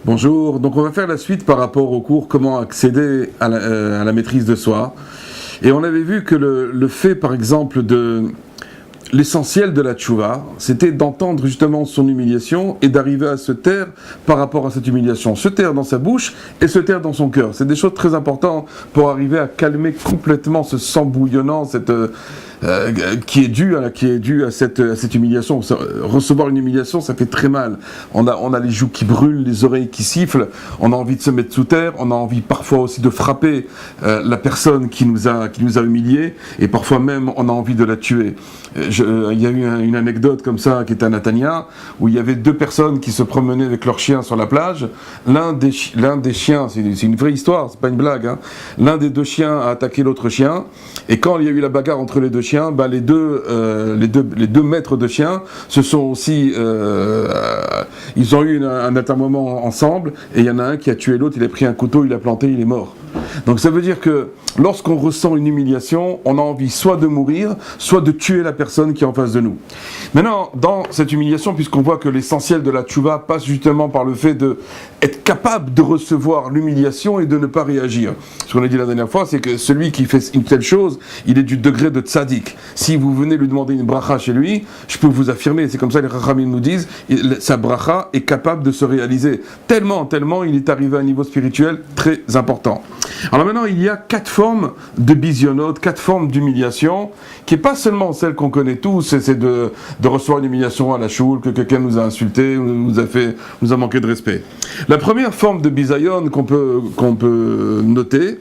Bonjour, donc on va faire la suite par rapport au cours comment accéder à la maîtrise de soi. Et on avait vu que le fait par exemple de l'essentiel de la tchouva, c'était d'entendre justement son humiliation et d'arriver à se taire par rapport à cette humiliation. Se taire dans sa bouche et se taire dans son cœur. C'est des choses très importantes pour arriver à calmer complètement ce sang bouillonnant, qui est dû à cette humiliation. Recevoir une humiliation, ça fait très mal. On a les joues qui brûlent, les oreilles qui sifflent, on a envie de se mettre sous terre, on a envie parfois aussi de frapper la personne qui nous a humiliés, et parfois même on a envie de la tuer. Il y a eu une anecdote comme ça qui était à Natania, où il y avait deux personnes qui se promenaient avec leurs chiens sur la plage. L'un des chiens, c'est une vraie histoire, c'est pas une blague, hein. L'un des deux chiens a attaqué l'autre chien, et quand il y a eu la bagarre entre les deux chiens, les deux maîtres de chiens se sont aussi, ils ont eu un atermoiement ensemble, et il y en a un qui a tué l'autre, il a pris un couteau, il l'a planté, il est mort. Donc ça veut dire que lorsqu'on ressent une humiliation, on a envie soit de mourir, soit de tuer la personne qui est en face de nous. Maintenant, dans cette humiliation, puisqu'on voit que l'essentiel de la tchouva passe justement par le fait d'être capable de recevoir l'humiliation et de ne pas réagir. Ce qu'on a dit la dernière fois, c'est que celui qui fait une telle chose, il est du degré de tzaddik. Si vous venez lui demander une bracha chez lui, je peux vous affirmer, c'est comme ça les rachamim nous disent, sa bracha est capable de se réaliser. Tellement il est arrivé à un niveau spirituel très important. Alors maintenant, il y a 4 formes de bisionotes, 4 formes d'humiliation, qui n'est pas seulement celle qu'on connaît tous, c'est de recevoir une humiliation à la choule, que quelqu'un nous a insulté, nous a manqué de respect. La première forme de bisayon qu'on peut noter,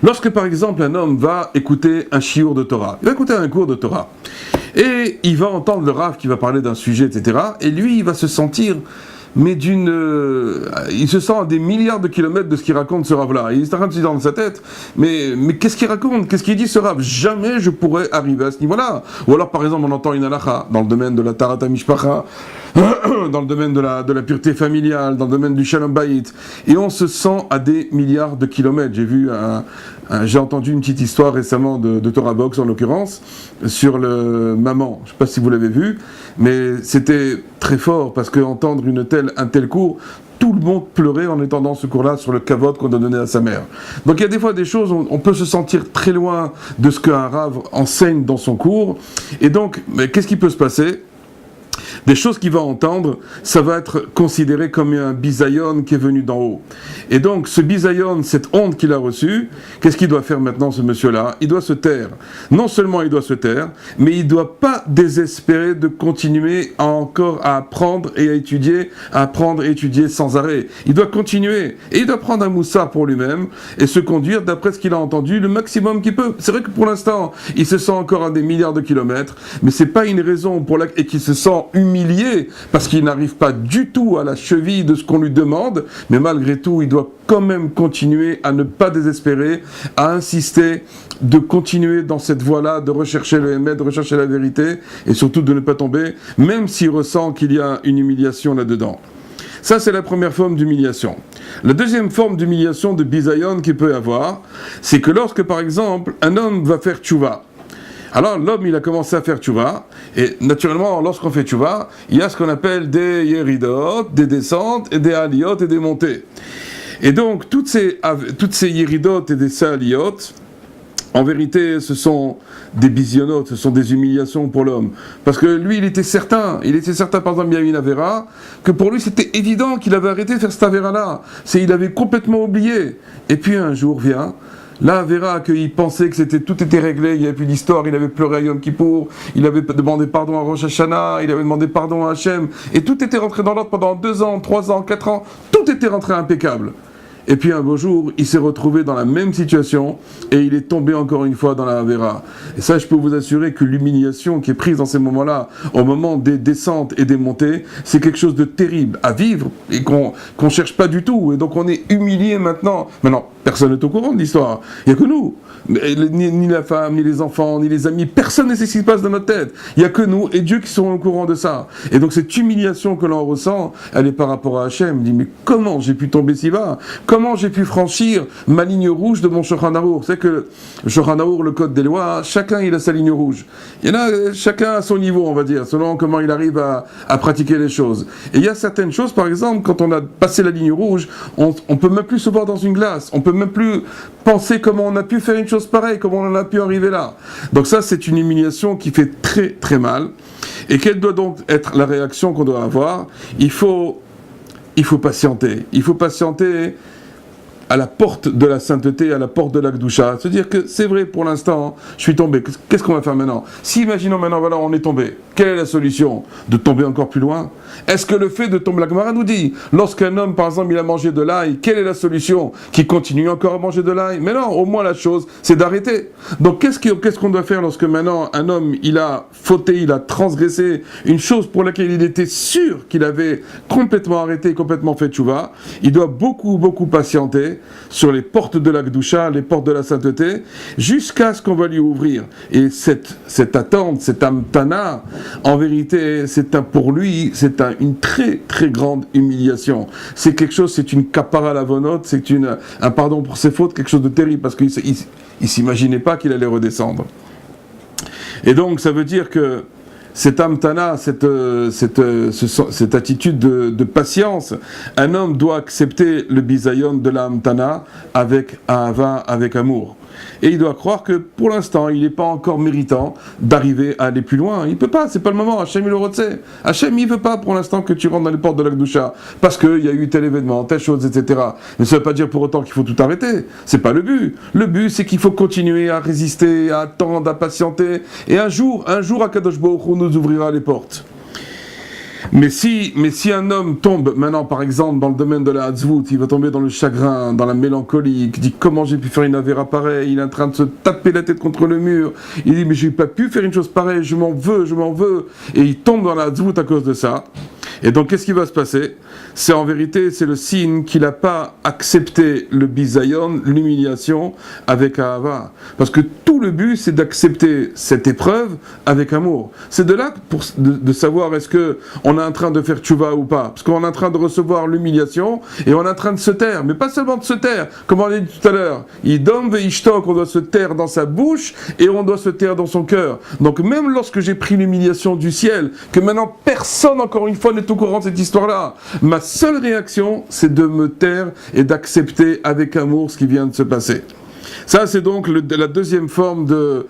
lorsque par exemple un homme va écouter un shiur de Torah, il va écouter un cours de Torah, et il va entendre le rav qui va parler d'un sujet, etc., et lui, il va se sentir il se sent à des milliards de kilomètres de ce qu'il raconte ce Rav-là. Il est en train de se dire dans sa tête, mais qu'est-ce qu'il raconte? Qu'est-ce qu'il dit ce Rav? Jamais je pourrais arriver à ce niveau-là. Ou alors, par exemple, on entend une halakha dans le domaine de la Tarat HaMishpacha, dans le domaine de la pureté familiale, dans le domaine du Shalom Bayit, et on se sent à des milliards de kilomètres. J'ai entendu une petite histoire récemment de Torah Box, en l'occurrence, sur le maman. Je ne sais pas si vous l'avez vu, mais c'était très fort, parce qu'entendre un tel cours, tout le monde pleurait en entendant ce cours-là sur le kavod qu'on a donné à sa mère. Donc il y a des fois des choses, on peut se sentir très loin de ce qu'un rav enseigne dans son cours, et donc, qu'est-ce qui peut se passer? Des choses qu'il va entendre, ça va être considéré comme un bisayon qui est venu d'en haut. Et donc, ce bisayon, cette honte qu'il a reçue, qu'est-ce qu'il doit faire maintenant, ce monsieur-là? Il doit se taire. Non seulement il doit se taire, mais il ne doit pas désespérer de continuer encore à apprendre et à étudier, sans arrêt. Il doit continuer. Et il doit prendre un moussard pour lui-même et se conduire, d'après ce qu'il a entendu, le maximum qu'il peut. C'est vrai que pour l'instant, il se sent encore à des milliards de kilomètres, mais c'est pas une raison et qu'il se sent humilié parce qu'il n'arrive pas du tout à la cheville de ce qu'on lui demande, mais malgré tout, il doit quand même continuer à ne pas désespérer, à insister, de continuer dans cette voie-là, de rechercher le émet, de rechercher la vérité, et surtout de ne pas tomber, même s'il ressent qu'il y a une humiliation là-dedans. Ça, c'est la première forme d'humiliation. La deuxième forme d'humiliation de bisayon qu'il peut avoir, c'est que lorsque, par exemple, un homme va faire tchouva, alors l'homme, il a commencé à faire tchouva, et naturellement, lorsqu'on fait tchouva, il y a ce qu'on appelle des yeridot, des descentes, et des aliyot, et des montées. Et donc, toutes ces yeridot et des aliyot, en vérité, ce sont des bisionotes, ce sont des humiliations pour l'homme. Parce que lui, il était certain, par exemple, il y a une avéra, que pour lui, c'était évident qu'il avait arrêté de faire cette avéra-là. Il avait complètement oublié. Et puis un jour vient, là, verra qu'il pensait que tout était réglé, il n'y avait plus d'histoire, il avait pleuré à Yom Kippour, il avait demandé pardon à Rosh Hashanah, il avait demandé pardon à Hachem, et tout était rentré dans l'ordre pendant 2 ans, 3 ans, 4 ans, tout était rentré impeccable. Et puis un beau jour, il s'est retrouvé dans la même situation et il est tombé encore une fois dans la Havera. Et ça, je peux vous assurer que l'humiliation qui est prise dans ces moments-là, au moment des descentes et des montées, c'est quelque chose de terrible à vivre et qu'on cherche pas du tout. Et donc on est humilié maintenant. Maintenant, personne n'est au courant de l'histoire. Il n'y a que nous. Ni la femme, ni les enfants, ni les amis. Personne ne sait ce qui se passe dans notre tête. Il n'y a que nous et Dieu qui sont au courant de ça. Et donc cette humiliation que l'on ressent, elle est par rapport à Hachem. Il dit, mais comment j'ai pu tomber si bas? comment j'ai pu franchir ma ligne rouge de mon Shulchan Arour. Vous savez que le Shulchan Arour, le code des lois, chacun il a sa ligne rouge. Il y en a chacun à son niveau, on va dire, selon comment il arrive à pratiquer les choses. Et il y a certaines choses, par exemple, quand on a passé la ligne rouge, on peut même plus se voir dans une glace, on peut même plus penser comment on a pu faire une chose pareille, comment on en a pu arriver là. Donc ça, c'est une humiliation qui fait très très mal. Et quelle doit donc être la réaction qu'on doit avoir? Il faut patienter. Il faut patienter à la porte de la sainteté, à la porte de la Kedusha. Se dire que c'est vrai, pour l'instant, je suis tombé. Qu'est-ce qu'on va faire maintenant? Si, imaginons maintenant, voilà, on est tombé. Quelle est la solution? De tomber encore plus loin? Est-ce que le fait de tomber, la Gemara nous dit, lorsqu'un homme, par exemple, il a mangé de l'ail, quelle est la solution? Qu'il continue encore à manger de l'ail? Mais non, au moins la chose, c'est d'arrêter. Donc qu'est-ce qu'on doit faire lorsque maintenant un homme, il a fauté, il a transgressé une chose pour laquelle il était sûr qu'il avait complètement arrêté, complètement fait tchouva? Il doit beaucoup patienter sur les portes de la Kedusha, les portes de la sainteté, jusqu'à ce qu'on va lui ouvrir. Et cette attente, cette amtana, en vérité, pour lui, c'est une très très grande humiliation. C'est quelque chose, c'est une kapara à la vonote, c'est un pardon pour ses fautes, quelque chose de terrible, parce qu'il ne s'imaginait pas qu'il allait redescendre. Et donc, ça veut dire que cette amtana, cette attitude de patience, un homme doit accepter le bisayon de la amtana avec ahava, avec amour. Et il doit croire que pour l'instant, il n'est pas encore méritant d'arriver à aller plus loin. Il ne peut pas, c'est pas le moment. Hachem, il le retient. Hachem, il ne veut pas pour l'instant que tu rentres dans les portes de la Kedusha parce qu'il y a eu tel événement, telle chose, etc. Mais ça ne veut pas dire pour autant qu'il faut tout arrêter. C'est pas le but. Le but, c'est qu'il faut continuer à résister, à attendre, à patienter. Et un jour, Akadosh Baruch Hu nous ouvrira les portes. Mais si un homme tombe maintenant, par exemple, dans le domaine de la Hatzvut, il va tomber dans le chagrin, dans la mélancolie, il dit comment j'ai pu faire une avéra pareille, il est en train de se taper la tête contre le mur, il dit mais j'ai pas pu faire une chose pareille, je m'en veux, et il tombe dans la Hatzvut à cause de ça. Et donc qu'est-ce qui va se passer? C'est en vérité, c'est le signe qu'il n'a pas accepté le bisayon, l'humiliation, avec ahava. Parce que tout le but, c'est d'accepter cette épreuve avec amour. C'est de là de savoir est-ce qu'on est en train de faire tchouva ou pas. Parce qu'on est en train de recevoir l'humiliation et on est en train de se taire. Mais pas seulement de se taire, comme on l'a dit tout à l'heure. Yidom veishtok, on doit se taire dans sa bouche et on doit se taire dans son cœur. Donc même lorsque j'ai pris l'humiliation du ciel, que maintenant personne, encore une fois, n'est au courant de cette histoire-là, ma seule réaction, c'est de me taire et d'accepter avec amour ce qui vient de se passer. Ça, c'est donc la deuxième forme de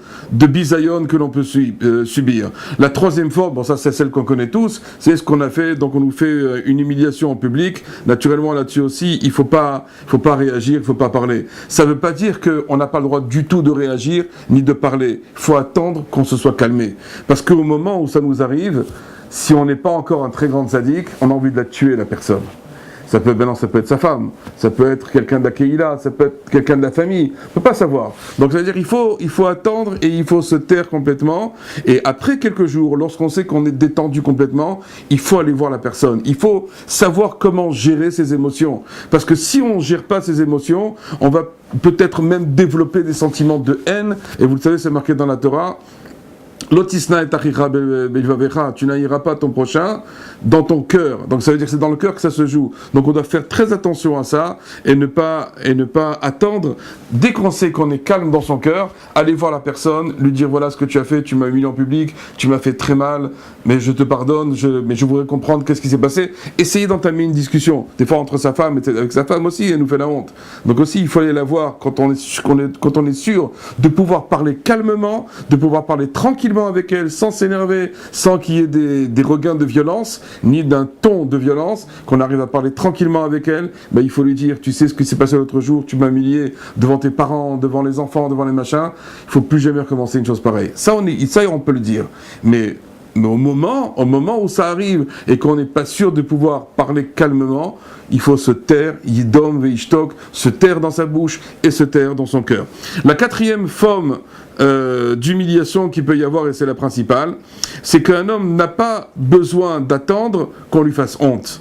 bisayon que l'on peut subir. La troisième forme, bon ça c'est celle qu'on connaît tous, c'est ce qu'on a fait, donc on nous fait une humiliation en public. Naturellement là-dessus aussi, il faut pas réagir, il ne faut pas parler. Ça ne veut pas dire qu'on n'a pas le droit du tout de réagir, ni de parler. Il faut attendre qu'on se soit calmé. Parce qu'au moment où ça nous arrive, si on n'est pas encore un très grand sadique, on a envie de la tuer, la personne. Ça peut être sa femme, ça peut être quelqu'un de la Keïla, ça peut être quelqu'un de la famille, on ne peut pas savoir. Donc ça veut dire qu'il faut attendre et il faut se taire complètement. Et après quelques jours, lorsqu'on sait qu'on est détendu complètement, il faut aller voir la personne. Il faut savoir comment gérer ses émotions. Parce que si on ne gère pas ses émotions, on va peut-être même développer des sentiments de haine. Et vous le savez, c'est marqué dans la Torah. Lotisna et achicha belvavecha, tu n'haïras pas ton prochain dans ton cœur. Donc ça veut dire que c'est dans le cœur que ça se joue. Donc on doit faire très attention à ça et ne pas attendre. Dès qu'on sait qu'on est calme dans son cœur, aller voir la personne, lui dire voilà ce que tu as fait, tu m'as humilié en public, tu m'as fait très mal, mais je te pardonne, mais je voudrais comprendre qu'est-ce qui s'est passé. Essayez d'entamer une discussion. Des fois entre sa femme et avec sa femme aussi, elle nous fait la honte. Donc aussi il faut aller la voir quand on est sûr de pouvoir parler calmement, de pouvoir parler tranquillement avec elle, sans s'énerver, sans qu'il y ait des regains de violence, ni d'un ton de violence, qu'on arrive à parler tranquillement avec elle, il faut lui dire, tu sais ce qui s'est passé l'autre jour, tu m'as humilié devant tes parents, devant les enfants, devant les machins, il ne faut plus jamais recommencer une chose pareille. Ça, on peut le dire. Mais au moment où ça arrive et qu'on n'est pas sûr de pouvoir parler calmement, il faut se taire, yidom veishtok, se taire dans sa bouche et se taire dans son cœur. La quatrième forme d'humiliation qu'il peut y avoir, et c'est la principale, c'est qu'un homme n'a pas besoin d'attendre qu'on lui fasse honte.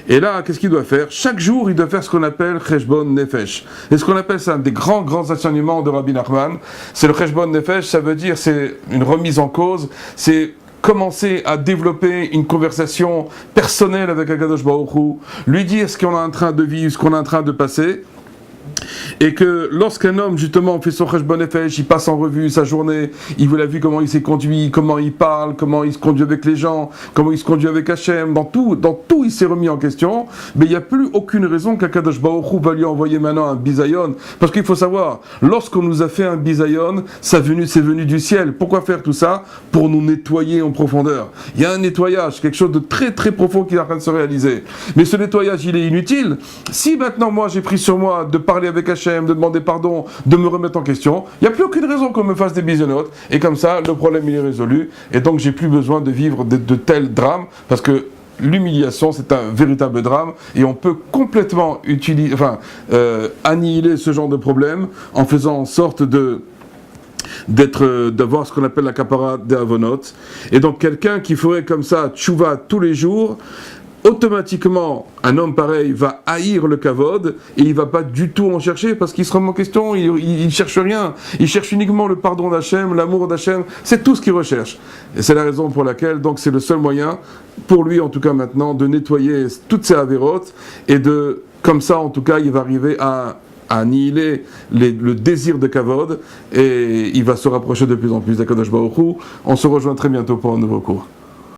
Et là, qu'est-ce qu'il doit faire? Chaque jour, il doit faire ce qu'on appelle Cheshbon Nefesh. Et ce qu'on appelle, c'est un des grands enseignements de Rabbi Nachman. C'est le Cheshbon Nefesh, ça veut dire, c'est une remise en cause, c'est commencer à développer une conversation personnelle avec Akadosh Baruch Hu, lui dire ce qu'on est en train de vivre, ce qu'on est en train de passer. Et que lorsqu'un homme justement fait son Cheshbon Nefesh, il passe en revue sa journée, il vous l'a vu comment il s'est conduit, comment il parle, comment il se conduit avec les gens, comment il se conduit avec Hachem, dans tout il s'est remis en question, mais il n'y a plus aucune raison qu'Akadosh Baruch Hu va lui envoyer maintenant un bisayon, parce qu'il faut savoir, lorsqu'on nous a fait un bisayon, c'est venu du ciel. Pourquoi faire tout ça? Pour nous nettoyer en profondeur. Il y a un nettoyage, quelque chose de très très profond qui est en train de se réaliser. Mais ce nettoyage, il est inutile. Si maintenant moi j'ai pris sur moi de parler avec Hachem, de demander pardon, de me remettre en question, il n'y a plus aucune raison qu'on me fasse des bisounottes, et comme ça, le problème il est résolu, et donc j'ai plus besoin de vivre de tels drames, parce que l'humiliation c'est un véritable drame, et on peut complètement annihiler ce genre de problème en faisant en sorte d'avoir ce qu'on appelle la kapara des avonot, et donc quelqu'un qui ferait comme ça tchouva tous les jours, automatiquement, un homme pareil va haïr le kavod et il va pas du tout en chercher parce qu'il se remet en question, il cherche rien. Il cherche uniquement le pardon d'Hachem, l'amour d'Hachem, c'est tout ce qu'il recherche. Et c'est la raison pour laquelle, donc, c'est le seul moyen, pour lui en tout cas maintenant, de nettoyer toutes ces avérotes et comme ça en tout cas, il va arriver à annihiler le désir de kavod et il va se rapprocher de plus en plus d'Akadosh Baruch Hu. On se rejoint très bientôt pour un nouveau cours.